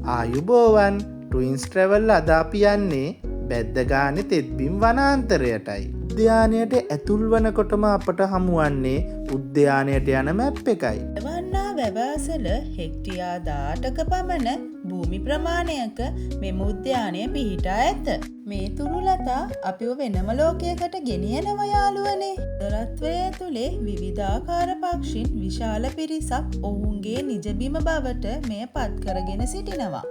ආයුබෝවන් ට්වින්ස් ට්‍රැවල් අද අපි යන්නේ බැද්දගානේ තෙත්බිම් වනාන්තරයටයි. උද්‍යානයට ඇතුල් වනකොටම අපට හමුවන්නේ උද්‍යානයට යන මැප් එකයි. වන්නා වැවසල හෙක්ටියා 18ක පමණ භූමි ප්‍රමාණයක මෙම උද්‍යානය පිහිටා ඇත. මේ තුරුලතා අපිව වෙනම ලෝකයකට ගෙනියනව යාළුවනේ. දොරත්වය ඇතුලේ විවිධාකාර පක්ෂීන් විශාල පිරිසක් ඔවුන්ගේ නිජබිම බවට මෙය පත් කරගෙන සිටිනවා.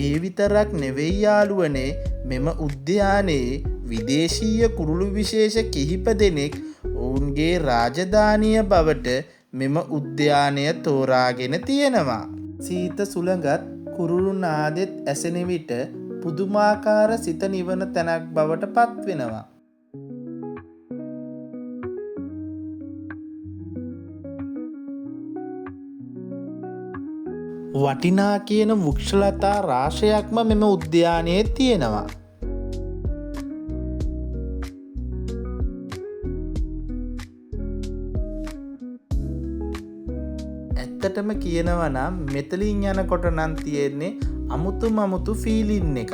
ඒ විතරක් නෙවෙයි යාළුවනේ, මෙම උද්‍යානයේ විදේශීය කුරුළු විශේෂ කිහිප දෙනෙක් ඔවුන්ගේ රාජධානිය බවට මෙම උද්‍යානය තෝරාගෙන තියෙනවා. සීත සුළඟත් කුරුළු නාදෙත් ඇසෙන විට පුදුමාකාර සිත නිවන තැනක් බවට පත් වෙනවා. වටිනා කියන වෘක්ෂලතා රාශියක්ම මෙම උද්‍යානයේ තියෙනවා. ඇත්තටම කියනවා නම් මෙතලින් යනකොට නම් තියෙන්නේ අමුතු ෆීලින් එකක්.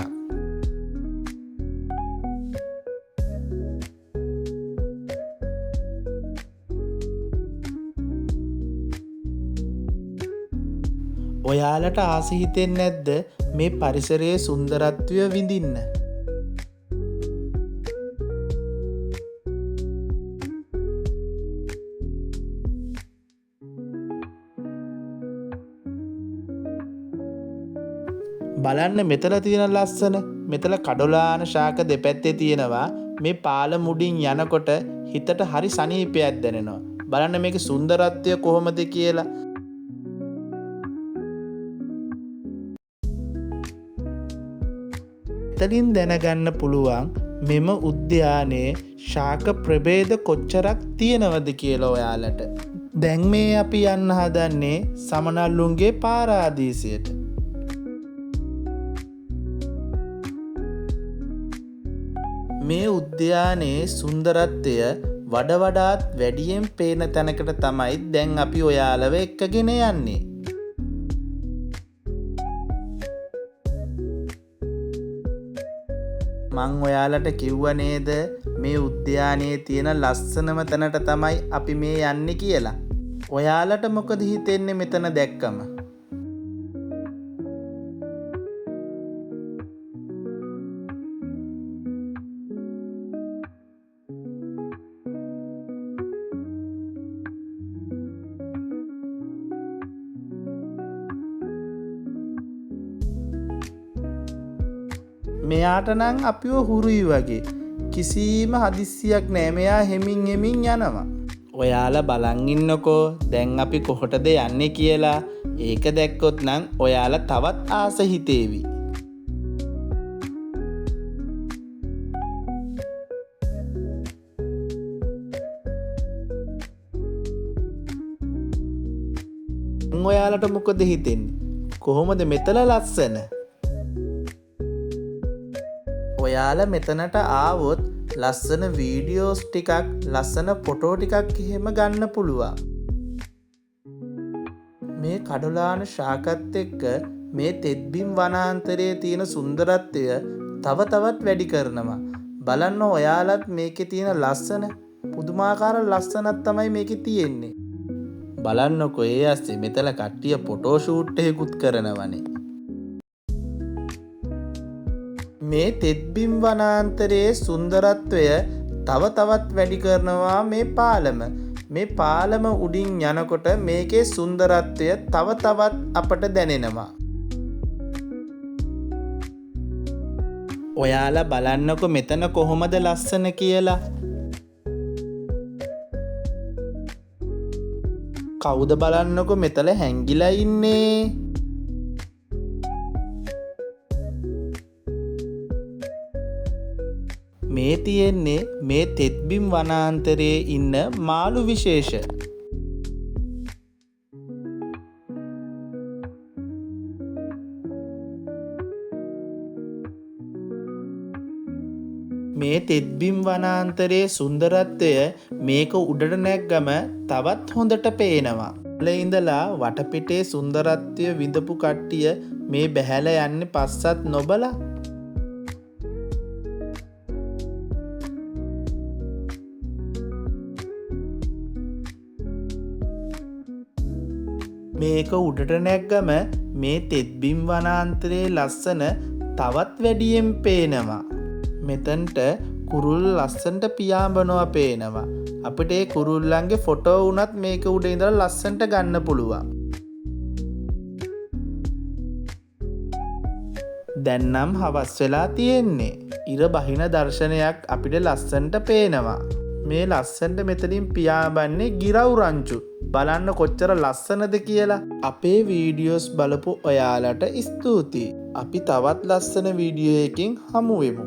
ඔයාලට ආස හිතෙන්නේ නැද්ද මේ පරිසරයේ සුන්දරත්වය විඳින්න? බලන්න මෙතන තියෙන ලස්සන. මෙතන කඩොලාන ශාක දෙපැත්තේ තියෙනවා. මේ පාල මුඩින් යනකොට හිතට හරි සනීපයක් දැනෙනවා. බලන්න මේකේ සුන්දරත්වය කොහොමද කියලා. එතනින් දැනගන්න පුළුවන් මෙම උද්‍යානයේ ශාක ප්‍රභේද කොච්චරක් තියෙනවද කියලා ඔයාලට. දැන් මේ අපි යන්න හදන්නේ සමනල්ලුන්ගේ පාරාදීසයට. මේ උද්‍යානයේ සුන්දරත්වය වඩාත් වැඩියෙන් පේන තැනකට තමයි දැන් අපි ඔයාලව එක්කගෙන යන්නේ. මං ඔයාලට කිව්ව නේද මේ උද්‍යානයේ තියෙන ලස්සනම තැනට තමයි අපි මේ යන්නේ කියලා. ඔයාලට මොකද හිතෙන්නේ මෙතන දැක්කම? මෙයාට නම් අපිව හුරුයි වගේ. කිසිම හදිස්සියක් නෑ. මෙයා හෙමින් යනවා. ඔයාලා බලන් ඉන්නකෝ දැන් අපි කොහොටද යන්නේ කියලා. ඒක දැක්කොත් නම් ඔයාලා තවත් ආස හිතේවි. ඔයාලට මොකද හිතෙන්නේ? කොහොමද මෙතන ලස්සන? ඔයාලා මෙතනට ආවොත් ලස්සන වීඩියෝස් ටිකක්, ලස්සන ෆොටෝ ටිකක් එහෙම ගන්න පුළුවන්. මේ කඩොලාන ශාකත් එක්ක මේ තෙත්බිම් වනාන්තරයේ තියෙන සුන්දරත්වය තවත් වැඩි කරනවා. බලන්න ඔයාලත් මේකේ තියෙන ලස්සන පුදුමාකාර ලස්සනක් තමයි මේකේ තියෙන්නේ. බලන්නකෝ ඒ ඇස්සේ මෙතන කට්ටිය ෆොටෝ ෂූට් එකකුත් කරනවනේ. මේ තෙත්බිම් වනාන්තරයේ සුන්දරත්වය තවත් වැඩි කරනවා මේ පාලම. මේ පාලම උඩින් යනකොට මේකේ සුන්දරත්වය තවත් අපට දැනෙනවා. ඔයාලා බලන්නකො මෙතන කොහොමද ලස්සන කියලා. කවුද බලන්නකො මෙතන හැංගිලා ඉන්නේ? මේ තියෙන්නේ මේ තෙත්බිම් වනාන්තරයේ ඉන්න මාළු විශේෂ. මේ තෙත්බිම් වනාන්තරයේ සුන්දරත්වය මේක උඩට නැග්ගම තවත් හොඳට පේනවා. ඉඳලා වටපිටේ සුන්දරත්වය විඳපු කට්ටිය මේ බැහැල යන්නේ පස්සත් නොබලා. මේක උඩට නැග්ගම මේ තෙත්බිම් වනාන්තරයේ ලස්සන තවත් වැඩියෙන් පේනවා. මෙතනට කුරුල්ල ලස්සනට පියාඹනවා පේනවා. අපිට ඒ කුරුල්ලන්ගේ ෆොටෝ වුණත් මේක උඩ ඉඳලා ලස්සනට ගන්න පුළුවන්. දැන් නම් හවස් වෙලා තියෙන්නේ. ඉර බහින දර්ශනයක් අපිට ලස්සනට පේනවා. මේ ලස්සනට මෙතනින් පියාඹන්නේ ගිරව් රංචු. බලන්න කොච්චර ලස්සනද කියලා. අපේ වීඩියෝස් බලපු ඔයාලට ස්තුතියි. අපි තවත් ලස්සන වීඩියෝ එකකින් හමු වෙමු.